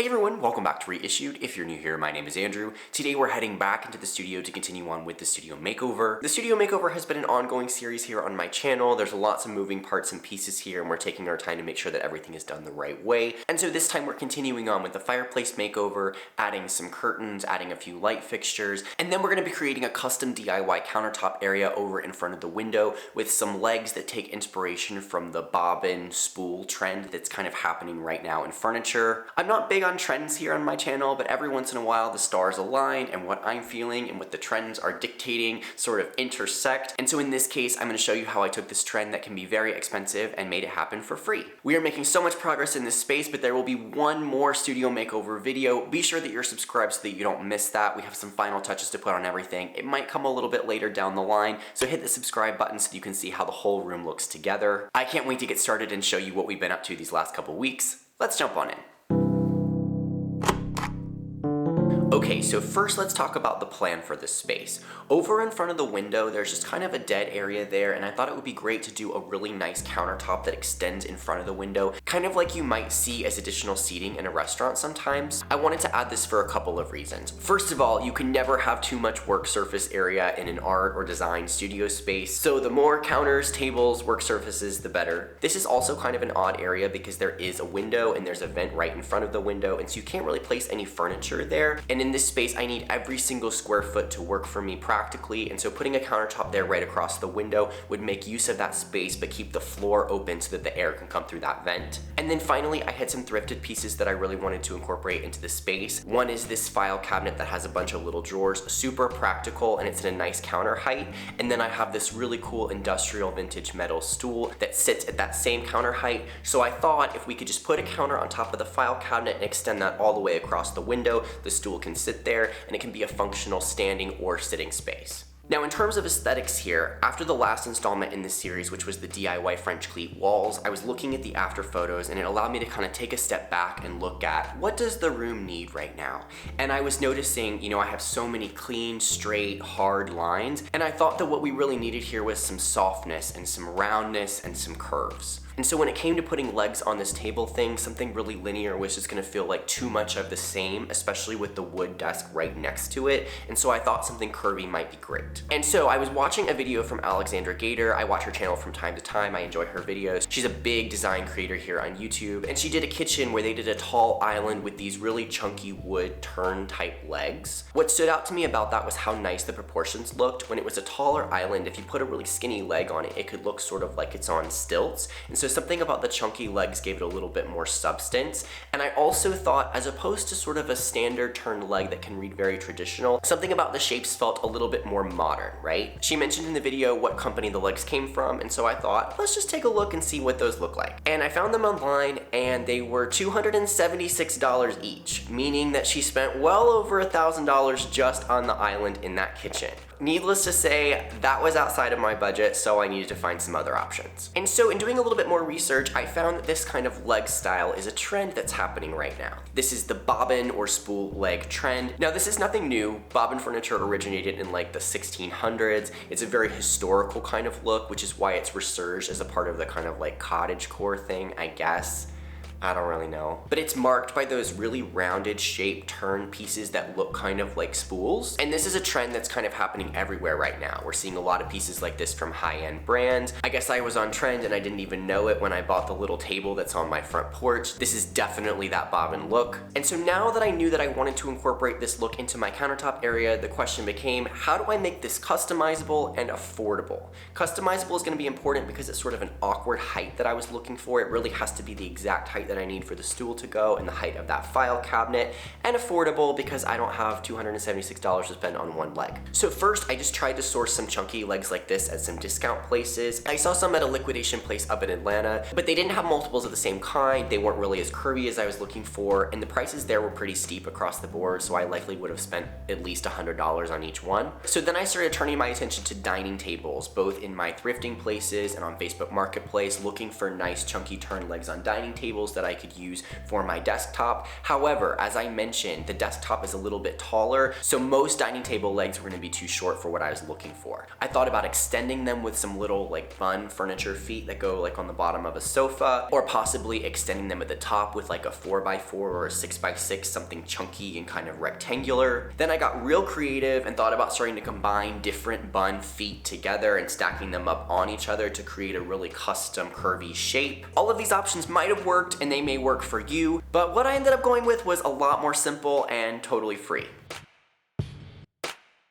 Hey everyone, welcome back to Reissued. If you're new here, my name is Andrew. Today we're heading back into the studio to continue on with the studio makeover. The studio makeover has been an ongoing series here on my channel. There's lots of moving parts and pieces here, and we're taking our time to make sure that everything is done the right way. And so this time we're continuing on with the fireplace makeover, adding some curtains, adding a few light fixtures, and then we're going to be creating a custom DIY countertop area over in front of the window with some legs that take inspiration from the Bobbin spool trend that's kind of happening right now in furniture. I'm not big on trends here on my channel, but every once in a while the stars align and what I'm feeling and what the trends are dictating sort of intersect. And so in this case, I'm going to show you how I took this trend that can be very expensive and made it happen for free. We are making so much progress in this space, but there will be one more studio makeover video. Be sure that you're subscribed so that you don't miss that. We have some final touches to put on everything. It might come a little bit later down the line, so hit the subscribe button so you can see how the whole room looks together. I can't wait to get started and show you what we've been up to these last couple weeks. Let's jump on in. Okay, so first let's talk about the plan for this space. Over in front of the window, there's just kind of a dead area there, and I thought it would be great to do a really nice countertop that extends in front of the window, kind of like you might see as additional seating in a restaurant sometimes. I wanted to add this for a couple of reasons. First of all, you can never have too much work surface area in an art or design studio space, so the more counters, tables, work surfaces, the better. This is also kind of an odd area because there is a window and there's a vent right in front of the window, and so you can't really place any furniture there. And in this space, I need every single square foot to work for me practically, and so putting a countertop there right across the window would make use of that space but keep the floor open so that the air can come through that vent. And then finally, I had some thrifted pieces that I really wanted to incorporate into the space. One is this file cabinet that has a bunch of little drawers, super practical, and it's in a nice counter height. And then I have this really cool industrial vintage metal stool that sits at that same counter height. So I thought if we could just put a counter on top of the file cabinet and extend that all the way across the window, the stool can sit there and it can be a functional standing or sitting space. Now, in terms of aesthetics here, after the last installment in this series, which was the DIY French cleat walls, I was looking at the after photos and it allowed me to kind of take a step back and look at what does the room need right now? And I was noticing, I have so many clean, straight, hard lines, and I thought that what we really needed here was some softness and some roundness and some curves. And so when it came to putting legs on this table thing, something really linear was just gonna feel like too much of the same, especially with the wood desk right next to it. And so I thought something curvy might be great. And so I was watching a video from Alexandra Gator. I watch her channel from time to time. I enjoy her videos. She's a big design creator here on YouTube. And she did a kitchen where they did a tall island with these really chunky wood turn type legs. What stood out to me about that was how nice the proportions looked. When it was a taller island, if you put a really skinny leg on it, it could look sort of like it's on stilts. And so something about the chunky legs gave it a little bit more substance. And I also thought, as opposed to sort of a standard turned leg that can read very traditional, something about the shapes felt a little bit more modern, right? She mentioned in the video what company the legs came from, and so I thought, let's just take a look and see what those look like. And I found them online, and they were $276 each, meaning that she spent well over $1,000 just on the island in that kitchen. Needless to say, that was outside of my budget, so I needed to find some other options. And so in doing a little bit more research, I found that this kind of leg style is a trend that's happening right now. This is the bobbin or spool leg trend. Now, this is nothing new. Bobbin furniture originated in like the 1600s. It's a very historical kind of look, which is why it's resurged as a part of the kind of like cottagecore thing, I guess. I don't really know. But it's marked by those really rounded shaped turn pieces that look kind of like spools. And this is a trend that's kind of happening everywhere right now. We're seeing a lot of pieces like this from high-end brands. I guess I was on trend and I didn't even know it when I bought the little table that's on my front porch. This is definitely that bobbin look. And so now that I knew that I wanted to incorporate this look into my countertop area, the question became, how do I make this customizable and affordable? Customizable is going to be important because it's sort of an awkward height that I was looking for. It really has to be the exact height that I need for the stool to go and the height of that file cabinet, and affordable because I don't have $276 to spend on one leg. So first, I just tried to source some chunky legs like this at some discount places. I saw some at a liquidation place up in Atlanta, but they didn't have multiples of the same kind. They weren't really as curvy as I was looking for, and the prices there were pretty steep across the board, so I likely would have spent at least $100 on each one. So then I started turning my attention to dining tables, both in my thrifting places and on Facebook Marketplace, looking for nice chunky turn legs on dining tables that I could use for my desktop. However, as I mentioned, the desktop is a little bit taller, so most dining table legs were gonna be too short for what I was looking for. I thought about extending them with some little like fun furniture feet that go like on the bottom of a sofa, or possibly extending them at the top with like a 4x4 or a 6x6, something chunky and kind of rectangular. Then I got real creative and thought about starting to combine different bun feet together and stacking them up on each other to create a really custom curvy shape. All of these options might have worked and they may work for you, but what I ended up going with was a lot more simple and totally free.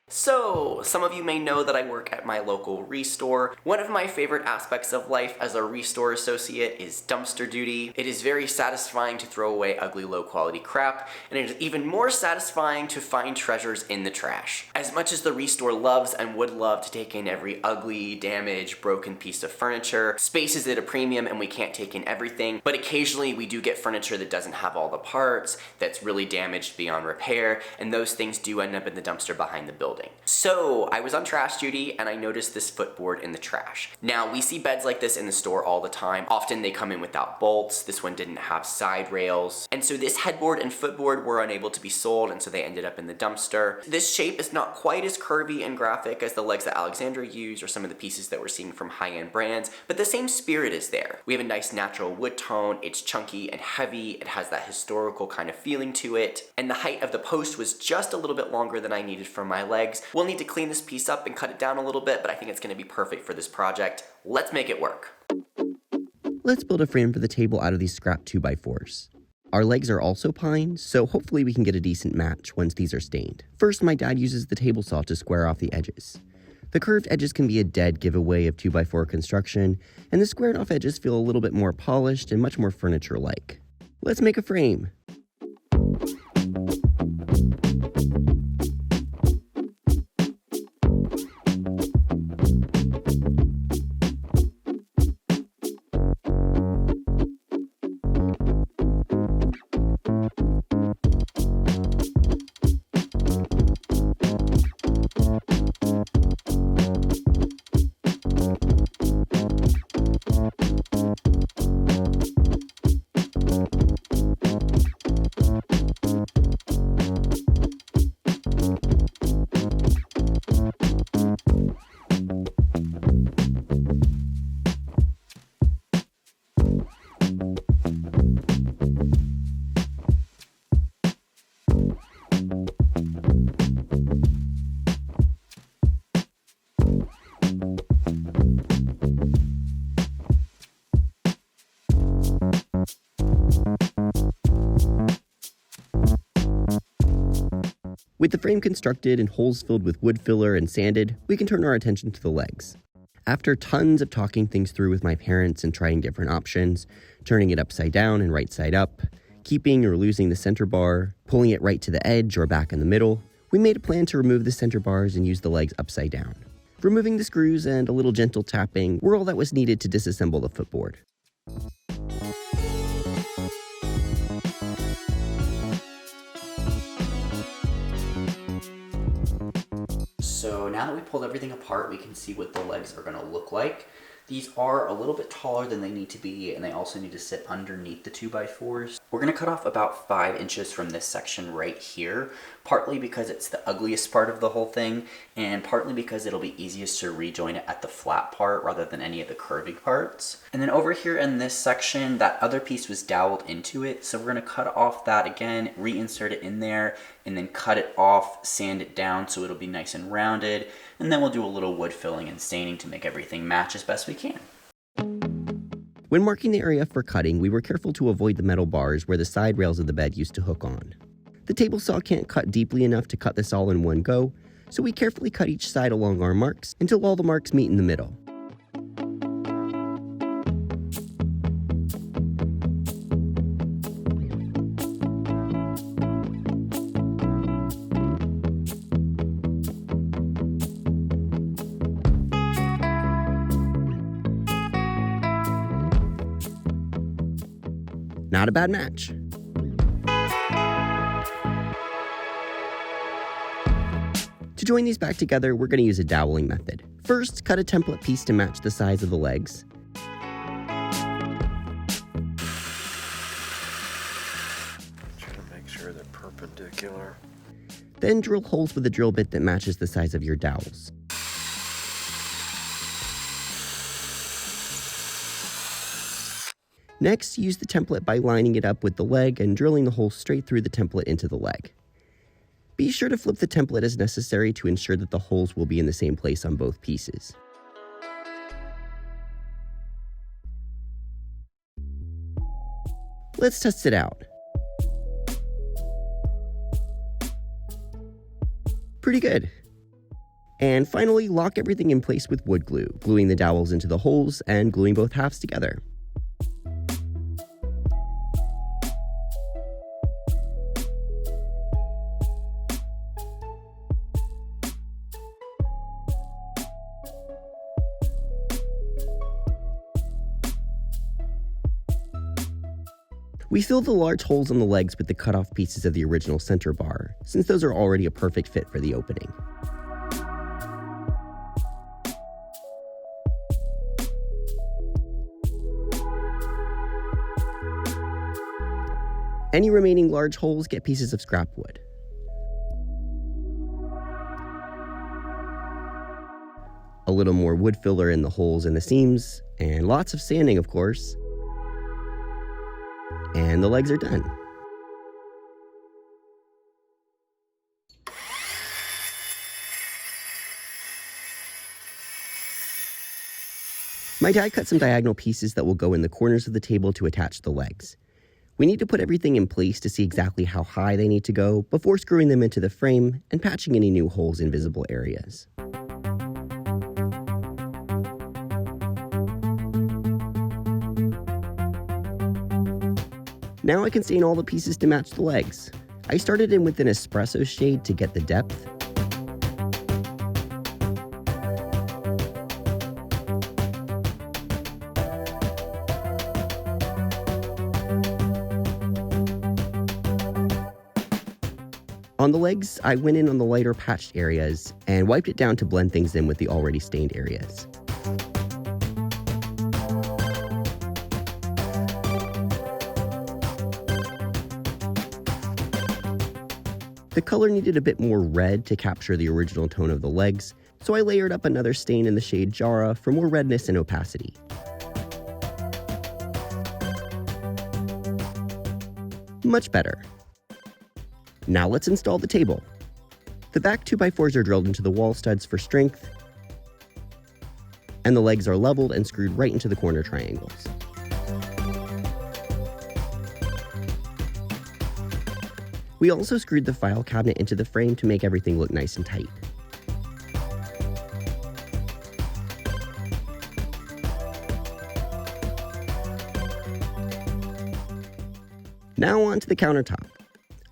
So, some of you may know that I work at my local REISSUED. One of my favorite aspects of life as a REISSUED associate is dumpster duty. It is very satisfying to throw away ugly, low-quality crap, and it is even more satisfying to find treasures in the trash. As much as the REISSUED loves and would love to take in every ugly, damaged, broken piece of furniture, space is at a premium and we can't take in everything, but occasionally we do get furniture that doesn't have all the parts, that's really damaged beyond repair, and those things do end up in the dumpster behind the building. So I was on trash duty and I noticed this footboard in the trash. Now we see beds like this in the store all the time. Often they come in without bolts. This one didn't have side rails. And so this headboard and footboard were unable to be sold, and so they ended up in the dumpster. This shape is not quite as curvy and graphic as the legs that Alexandra used or some of the pieces that we're seeing from high-end brands, but the same spirit is there. We have a nice natural wood tone. It's chunky and heavy. It has that historical kind of feeling to it. And the height of the post was just a little bit longer than I needed for my legs. We'll need to clean this piece up and cut it down a little bit, but I think it's gonna be perfect for this project. Let's make it work. Let's build a frame for the table out of these scrap 2x4s. Our legs are also pine, so hopefully we can get a decent match once these are stained. First, my dad uses the table saw to square off the edges. The curved edges can be a dead giveaway of 2x4 construction, and the squared off edges feel a little bit more polished and much more furniture-like. Let's make a frame. With the frame constructed and holes filled with wood filler and sanded, we can turn our attention to the legs. After tons of talking things through with my parents and trying different options, turning it upside down and right side up, keeping or losing the center bar, pulling it right to the edge or back in the middle, we made a plan to remove the center bars and use the legs upside down. Removing the screws and a little gentle tapping were all that was needed to disassemble the footboard. So now that we pulled everything apart, we can see what the legs are going to look like. These are a little bit taller than they need to be, and they also need to sit underneath the 2x4s. We're going to cut off about 5 inches from this section right here, partly because it's the ugliest part of the whole thing, and partly because it'll be easiest to rejoin it at the flat part rather than any of the curvy parts. And then over here in this section, that other piece was doweled into it, so we're going to cut off that again, reinsert it in there, and then cut it off, sand it down so it'll be nice and rounded, and then we'll do a little wood filling and staining to make everything match as best we can. When marking the area for cutting, we were careful to avoid the metal bars where the side rails of the bed used to hook on. The table saw can't cut deeply enough to cut this all in one go, so we carefully cut each side along our marks until all the marks meet in the middle. Not a bad match. To join these back together, we're going to use a doweling method. First, cut a template piece to match the size of the legs. sure they're perpendicular. Then drill holes with a drill bit that matches the size of your dowels. Next, use the template by lining it up with the leg and drilling the hole straight through the template into the leg. Be sure to flip the template as necessary to ensure that the holes will be in the same place on both pieces. Let's test it out. Pretty good. And finally, lock everything in place with wood glue, gluing the dowels into the holes and gluing both halves together. We fill the large holes on the legs with the cut-off pieces of the original center bar, since those are already a perfect fit for the opening. Any remaining large holes get pieces of scrap wood. A little more wood filler in the holes and the seams, and lots of sanding, of course. And the legs are done. My dad cut some diagonal pieces that will go in the corners of the table to attach the legs. We need to put everything in place to see exactly how high they need to go before screwing them into the frame and patching any new holes in visible areas. Now I can stain all the pieces to match the legs. I started in with an espresso shade to get the depth. On the legs, I went in on the lighter patched areas and wiped it down to blend things in with the already stained areas. The color needed a bit more red to capture the original tone of the legs, so I layered up another stain in the shade Jara for more redness and opacity. Much better. Now let's install the table. The back 2x4s are drilled into the wall studs for strength, and the legs are leveled and screwed right into the corner triangles. We also screwed the file cabinet into the frame to make everything look nice and tight. Now on to the countertop.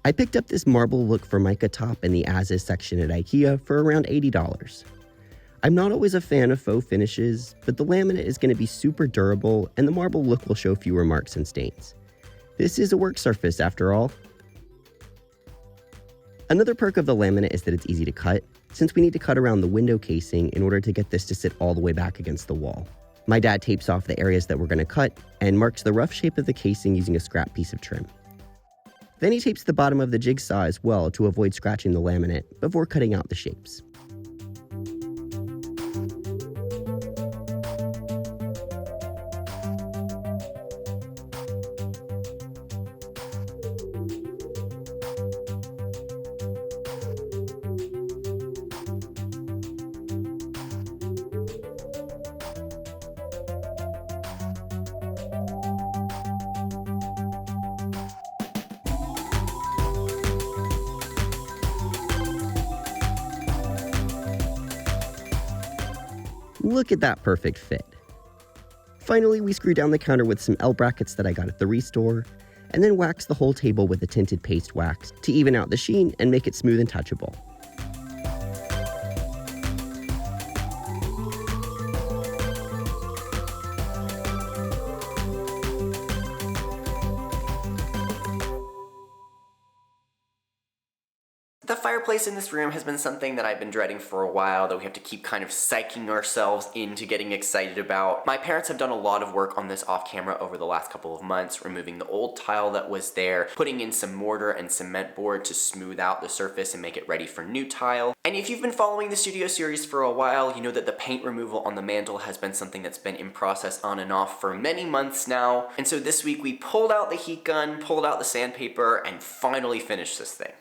I picked up this marble look Formica top in the as-is section at IKEA for around $80. I'm not always a fan of faux finishes, but the laminate is going to be super durable and the marble look will show fewer marks and stains. This is a work surface after all. Another perk of the laminate is that it's easy to cut, since we need to cut around the window casing in order to get this to sit all the way back against the wall. My dad tapes off the areas that we're going to cut and marks the rough shape of the casing using a scrap piece of trim. Then he tapes the bottom of the jigsaw as well to avoid scratching the laminate before cutting out the shapes. Look at that perfect fit. Finally, we screw down the counter with some L brackets that I got at the REISSUED, and then wax the whole table with a tinted paste wax to even out the sheen and make it smooth and touchable. The fireplace in this room has been something that I've been dreading for a while, that we have to keep kind of psyching ourselves into getting excited about. My parents have done a lot of work on this off camera over the last couple of months, removing the old tile that was there, putting in some mortar and cement board to smooth out the surface and make it ready for new tile. And if you've been following the studio series for a while, you know that the paint removal on the mantle has been something that's been in process on and off for many months now. And so this week we pulled out the heat gun, pulled out the sandpaper, and finally finished this thing.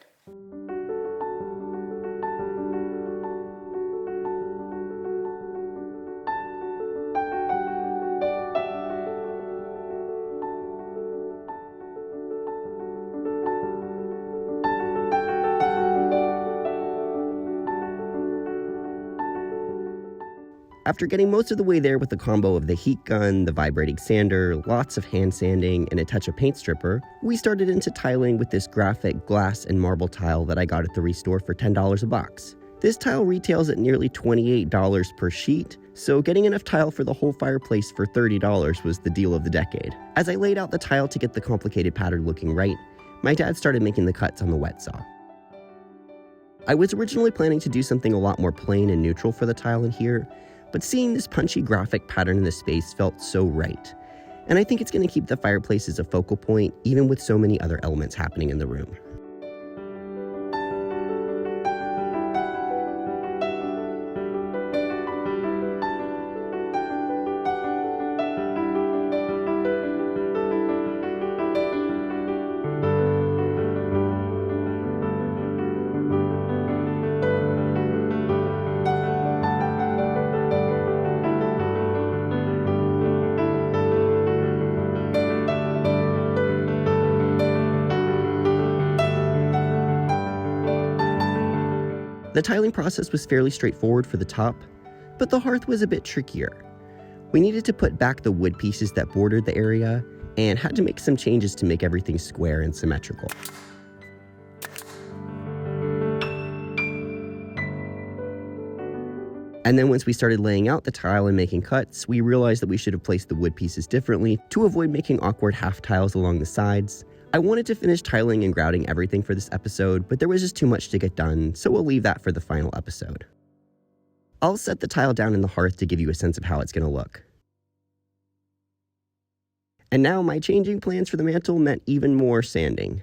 After getting most of the way there with the combo of the heat gun, the vibrating sander, lots of hand sanding, and a touch of paint stripper, we started into tiling with this graphic glass and marble tile that I got at the REISSUED for $10 a box. This tile retails at nearly $28 per sheet, so getting enough tile for the whole fireplace for $30 was the deal of the decade. As I laid out the tile to get the complicated pattern looking right, my dad started making the cuts on the wet saw. I was originally planning to do something a lot more plain and neutral for the tile in here, but seeing this punchy graphic pattern in the space felt so right. And I think it's going to keep the fireplace as a focal point, even with so many other elements happening in the room. The tiling process was fairly straightforward for the top, but the hearth was a bit trickier. We needed to put back the wood pieces that bordered the area, and had to make some changes to make everything square and symmetrical. And then once we started laying out the tile and making cuts, we realized that we should have placed the wood pieces differently to avoid making awkward half tiles along the sides. I wanted to finish tiling and grouting everything for this episode, but there was just too much to get done, so we'll leave that for the final episode. I'll set the tile down in the hearth to give you a sense of how it's going to look. And now my changing plans for the mantle meant even more sanding.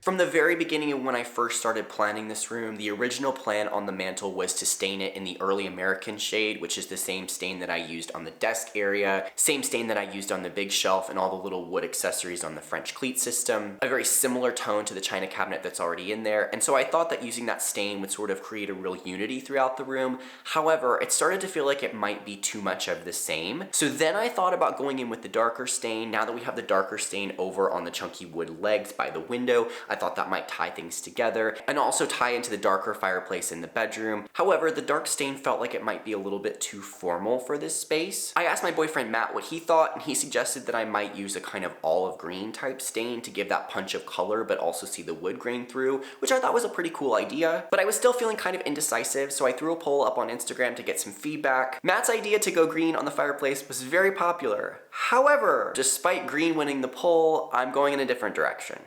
From the very beginning of when I first started planning this room, the original plan on the mantle was to stain it in the early American shade, which is the same stain that I used on the desk area, same stain that I used on the big shelf and all the little wood accessories on the French cleat system, a very similar tone to the china cabinet that's already in there, and so I thought that using that stain would sort of create a real unity throughout the room. However, it started to feel like it might be too much of the same, so then I thought about going in with the darker stain. Now that we have the darker stain over on the chunky wood legs by the window, I thought that might tie things together and also tie into the darker fireplace in the bedroom. However, the dark stain felt like it might be a little bit too formal for this space. I asked my boyfriend Matt what he thought, and he suggested that I might use a kind of olive green type stain to give that punch of color but also see the wood grain through, which I thought was a pretty cool idea. But I was still feeling kind of indecisive, so I threw a poll up on Instagram to get some feedback. Matt's idea to go green on the fireplace was very popular. However, despite green winning the poll, I'm going in a different direction.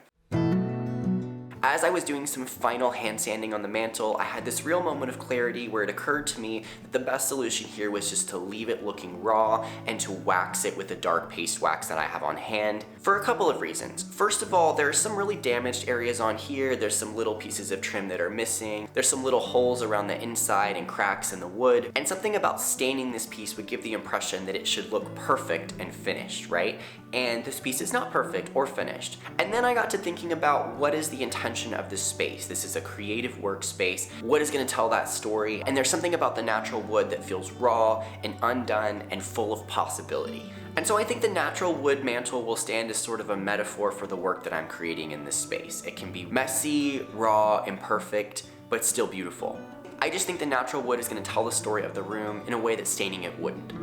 As I was doing some final hand sanding on the mantle, I had this real moment of clarity where it occurred to me that the best solution here was just to leave it looking raw and to wax it with the dark paste wax that I have on hand for a couple of reasons. First of all, there are some really damaged areas on here. There's some little pieces of trim that are missing. There's some little holes around the inside and cracks in the wood. And something about staining this piece would give the impression that it should look perfect and finished, right? And this piece is not perfect or finished. And then I got to thinking about what is the intention of this space. This is a creative workspace. What is going to tell that story? And there's something about the natural wood that feels raw and undone and full of possibility. And so I think the natural wood mantle will stand as sort of a metaphor for the work that I'm creating in this space. It can be messy, raw, imperfect, but still beautiful. I just think the natural wood is going to tell the story of the room in a way that staining it wouldn't.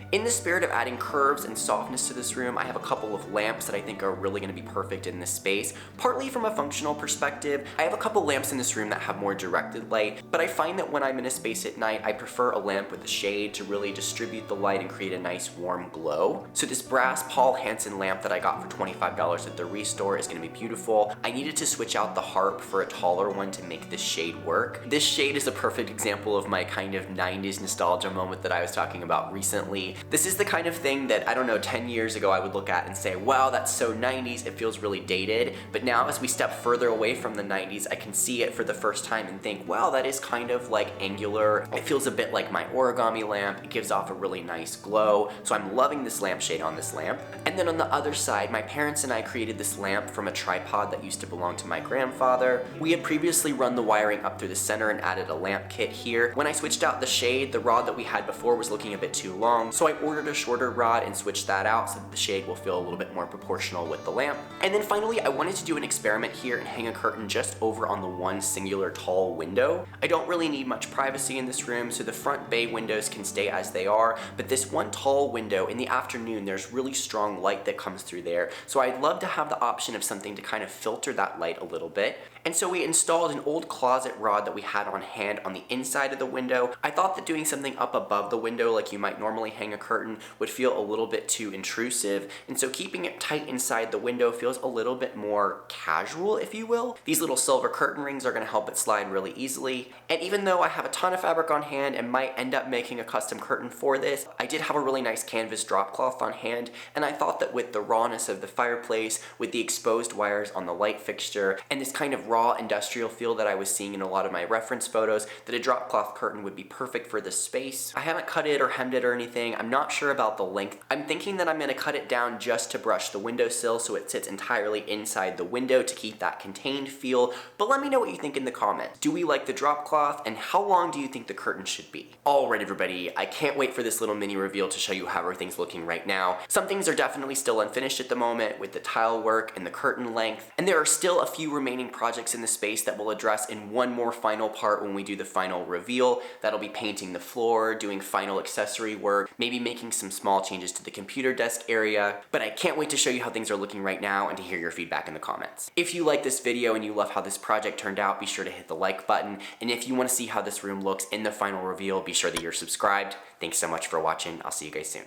In the spirit of adding curves and softness to this room, I have a couple of lamps that I think are really going to be perfect in this space. Partly from a functional perspective, I have a couple lamps in this room that have more directed light, but I find that when I'm in a space at night, I prefer a lamp with a shade to really distribute the light and create a nice warm glow. So this brass Paul Hansen lamp that I got for $25 at the REISSUED store is going to be beautiful. I needed to switch out the harp for a taller one to make this shade work. This shade is a perfect example of my kind of 90s nostalgia moment that I was talking about recently. This is the kind of thing that, I don't know, 10 years ago I would look at and say, wow, that's so 90s, it feels really dated. But now as we step further away from the 90s, I can see it for the first time and think, wow, that is kind of like angular. It feels a bit like my origami lamp. It gives off a really nice glow. So I'm loving this lampshade on this lamp. And then on the other side, my parents and I created this lamp from a tripod that used to belong to my grandfather. We had previously run the wiring up through the center and added a lamp kit here. When I switched out the shade, the rod that we had before was looking a bit too long, so I ordered a shorter rod and switched that out so that the shade will feel a little bit more proportional with the lamp. And then finally, I wanted to do an experiment here and hang a curtain just over on the one singular tall window. I don't really need much privacy in this room, so the front bay windows can stay as they are, but this one tall window, in the afternoon, there's really strong light that comes through there, so I'd love to have the option of something to kind of filter that light a little bit. And so we installed an old closet rod that we had on hand on the inside of the window. I thought that doing something up above the window like you might normally hang a curtain would feel a little bit too intrusive, and so keeping it tight inside the window feels a little bit more casual, if you will. These little silver curtain rings are going to help it slide really easily, and even though I have a ton of fabric on hand and might end up making a custom curtain for this, I did have a really nice canvas drop cloth on hand, and I thought that with the rawness of the fireplace, with the exposed wires on the light fixture, and this kind of raw industrial feel that I was seeing in a lot of my reference photos, that a drop cloth curtain would be perfect for this space. I haven't cut it or hemmed it or anything. I'm not sure about the length. I'm thinking that I'm going to cut it down just to brush the windowsill so it sits entirely inside the window to keep that contained feel, but let me know what you think in the comments. Do we like the drop cloth, and how long do you think the curtain should be? Alright everybody, I can't wait for this little mini reveal to show you how everything's looking right now. Some things are definitely still unfinished at the moment with the tile work and the curtain length, and there are still a few remaining projects in the space that we'll address in one more final part when we do the final reveal. That'll be painting the floor, doing final accessory work, maybe making some small changes to the computer desk area, but I can't wait to show you how things are looking right now and to hear your feedback in the comments. If you like this video and you love how this project turned out, be sure to hit the like button, and if you want to see how this room looks in the final reveal, be sure that you're subscribed. Thanks so much for watching. I'll see you guys soon.